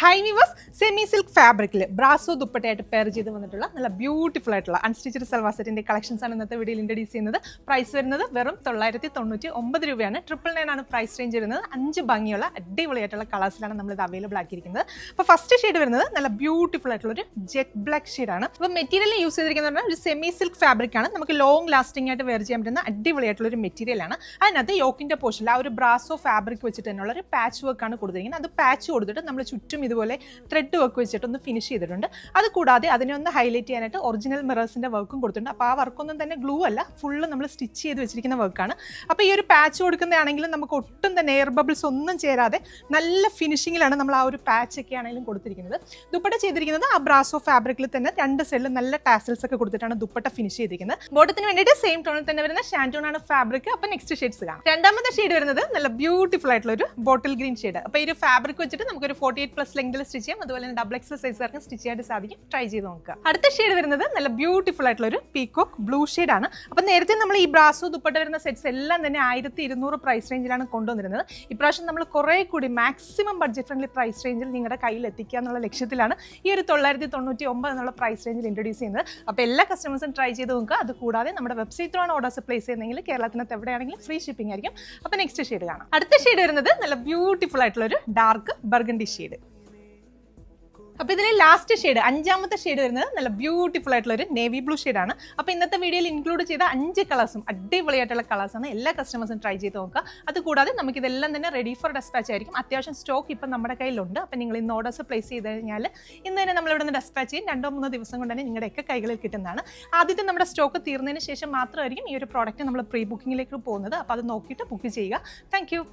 High viewers semi silk ഫാബ്രിക്കിൽ brasso ദുപ്പട്ടയായിട്ട് pair ചെയ്ത് വന്നിട്ടുള്ള നല്ല ബ്യൂട്ടിഫുൾ ആയിട്ടുള്ള അൺസ്റ്റിച്ചഡ് സൽവാർ സെറ്റിന്റെ കളക്ഷൻസ് ആണ് ഇന്നത്തെ വീഡിയോയിൽ ഇൻട്രൊഡ്യൂസ് ചെയ്യുന്നത്. പ്രൈസ് വരുന്നത് വെറും 999 രൂപയാണ്. 999 ആണ് പ്രൈസ് റേഞ്ച് വരുന്നത്. 5 ഭംഗിയുള്ള അടിപൊളിയായിട്ടുള്ള കളേഴ്സിലാണ് നമ്മൾ ഇത് അവൈലബിൾ ആക്കിയിരിക്കുന്നത്. അപ്പോൾ ഫസ്റ്റ് ഷെയ്ഡ് വരുന്നത് നല്ല ബ്യൂട്ടിഫുൾ ആയിട്ടുള്ള ഒരു ജെറ്റ് ബ്ലാക്ക് ഷെയ്ഡാണ്. അപ്പോൾ മെറ്റീരിയൽ യൂസ് ചെയ്തിരിക്കുന്നത് ഒരു സെമി സിൽക്ക് ഫാബ്രിക് ആണ്. നമുക്ക് ലോങ് ലാസ്റ്റിംഗ് ആയിട്ട് വെയർ ചെയ്യാൻ പറ്റുന്ന അടിപൊളിയായിട്ടുള്ള ഒരു മെറ്റീരിയൽ ആണ്. അതിനകത്ത് യോക്കിന്റെ പോർഷനിൽ ആ ഒരു ബ്രാസോ ഫാബ്രിക് വെച്ചിട്ട് തന്നെയുള്ള ഒരു പാച്ച് വർക്ക് ആണ് കൊടുത്തിരിക്കുന്നത്. അത് പാച്ച് കൊടുത്തിട്ട് നമ്മൾ ചുറ്റും ഇതുപോലെ ത്രെഡ് വർക്ക് വെച്ചിട്ട് ഒന്ന് ഫിനിഷ് ചെയ്തിട്ടുണ്ട്. അത് കൂടാതെ അതിനെ ഒന്ന് ഹൈലൈറ്റ് ചെയ്യാനായിട്ട് ഒറിജിനൽ മിറേഴ്സിന്റെ വർക്കും കൊടുത്തിട്ടുണ്ട്. അപ്പോൾ ആ വർക്കൊന്നും തന്നെ ഗ്ലൂ അല്ല, ഫുള്ള് നമ്മൾ സ്റ്റിച്ച് ചെയ്ത് വെച്ചിരിക്കുന്ന വർക്കാണ്. അപ്പോൾ ഈ ഒരു പാച്ച് കൊടുക്കുന്നതാണെങ്കിലും നമുക്ക് ഒട്ടും തന്നെ എയർ ബബിൾസ് ഒന്നും ചേരാതെ നല്ല ഫിനിഷിങ്ങിലാണ് നമ്മൾ ആ ഒരു പാച്ച് ഒക്കെ ആണെങ്കിലും കൊടുത്തിരിക്കുന്നത്. ദുപ്പട്ട ചെയ്തിരിക്കുന്നത് ആ ബ്രാസോ ഫാബ്രിക്കിൽ തന്നെ 2 സൈഡിലും നല്ല ടാസൽസ് ഒക്കെ കൊടുത്തിട്ടാണ് ദുപ്പട്ട ഫിനിഷ് ചെയ്തിരിക്കുന്നത്. ബോട്ടത്തിന് വേണ്ടിയിട്ട് സെയിം ടോണിൽ തന്നെ വരുന്ന ഷാൻറ്റൂൺ ആണ് ഫാബ്രിക്. അപ്പോൾ നെക്സ്റ്റ് ഷെയ്ഡ്സ് കാണാം. രണ്ടാമത്തെ ഷെയ്ഡ് വരുന്നത് നല്ല ബ്യൂട്ടിഫുൾ ആയിട്ടുള്ള ഒരു ബോട്ടിൽ ഗ്രീൻ ഷെയ്ഡ്. അപ്പോൾ ഈ ഒരു ഫാബ്രിക് വെച്ചിട്ട് നമുക്കൊരു 48+ ലെങ്തിൽ സ്റ്റിച്ച് ചെയ്യാം. അതുപോലെ തന്നെ ഡബിൾ എക്സൽ സൈസുകാർക്ക് സ്റ്റിച്ച് ചെയ്യാനായിട്ട് സാധിക്കും. ട്രൈ ചെയ്ത് നോക്കുക. അടുത്ത ഷെയ്ഡ് വരുന്നത് നല്ല ബ്യൂട്ടിഫുൾ ആയിട്ടുള്ള ഒരു പീകോക്ക് ബ്ലൂ ഷെയ്ഡ് ആണ്. അപ്പോൾ നേരത്തെ നമ്മൾ ഈ ബ്രാസോ ദുപ്പട്ട വരുന്ന സെറ്റ്സ് എല്ലാം തന്നെ 1200 പ്രൈസ് റേഞ്ചിലാണ് കൊണ്ടുവന്നിരുന്നത്. ഇപ്രാവശ്യം നമ്മൾ കുറെ കൂടി മാക്സിമം ബഡ്ജറ്റ് ഫ്രണ്ട്ലി പ്രൈസ് റേഞ്ചിൽ നിങ്ങളുടെ കയ്യിൽ എത്തിക്കുക എന്നുള്ള ലക്ഷ്യത്തിലാണ് ഈ ഒരു 999 എന്നുള്ള പ്രൈസ് റേഞ്ചിൽ ഇൻട്രൊഡ്യൂസ് ചെയ്യുന്നത്. അപ്പോൾ എല്ലാ കസ്റ്റമേഴ്സും ട്രൈ ചെയ്ത് നോക്കുക. അത് കൂടാതെ നമ്മുടെ വെബ്സൈറ്റിലാണ് ഓർഡേഴ്സ് പ്ലേസ് ചെയ്യുന്നതെങ്കിൽ കേരളത്തിനകത്ത് എവിടെയാണെങ്കിലും ഫ്രീ ഷിപ്പിംഗ് ആയിരിക്കും. അപ്പോൾ നെക്സ്റ്റ് ഷെയ്ഡ് കാണാം. അടുത്ത ഷെയ്ഡ് വരുന്നത് നല്ല ബ്യൂട്ടിഫുൾ ആയിട്ടുള്ള ഒരു ഡാർക്ക് ബർഗണ്ടി ഷെയ്ഡ്. അപ്പോൾ ഇതിലെ ലാസ്റ്റ് ഷെയ്ഡ്, 5ാമത്തെ ഷെയ്ഡ് വരുന്നത് നല്ല ബ്യൂട്ടിഫുൾ ആയിട്ടുള്ള ഒരു നേവി ബ്ലൂ ഷെയ്ഡാണ്. അപ്പോൾ ഇന്നത്തെ വീഡിയോയിൽ ഇൻക്ലൂഡ് ചെയ്ത 5 കളേഴ്സും അടിപൊളിയായിട്ടുള്ള കളേഴ്സാണ്. എല്ലാ കസ്റ്റമേഴ്സും ട്രൈ ചെയ്ത് നോക്കുക. അതുകൂടാതെ നമുക്കിതെല്ലാം തന്നെ റെഡി ഫോർ ഡെസ്പാച്ച് ആയിരിക്കും. അത്യാവശ്യം സ്റ്റോക്ക് ഇപ്പം നമ്മുടെ കയ്യിലുണ്ട്. അപ്പോൾ നിങ്ങൾ ഇന്ന് ഓർഡേഴ്സ് പ്ലേസ് ചെയ്ത് കഴിഞ്ഞാൽ ഇന്ന് തന്നെ നമ്മളിവിടെ നിന്ന് ഡെസ്പാച്ച് ചെയ്യും. 2-3 ദിവസം കൊണ്ട് തന്നെ നിങ്ങളുടെയൊക്കെ കൈകളിൽ കിട്ടുന്നതാണ്. ആദ്യത്തെ നമ്മുടെ സ്റ്റോക്ക് തീർന്നതിന് ശേഷം മാത്രമായിരിക്കും ഈ ഒരു പ്രോഡക്റ്റ് നമ്മൾ പ്രീ ബുക്കിങ്ങിലേക്ക് പോകുന്നത്. അപ്പോൾ അത് നോക്കിയിട്ട് ബുക്ക് ചെയ്യുക. താങ്ക്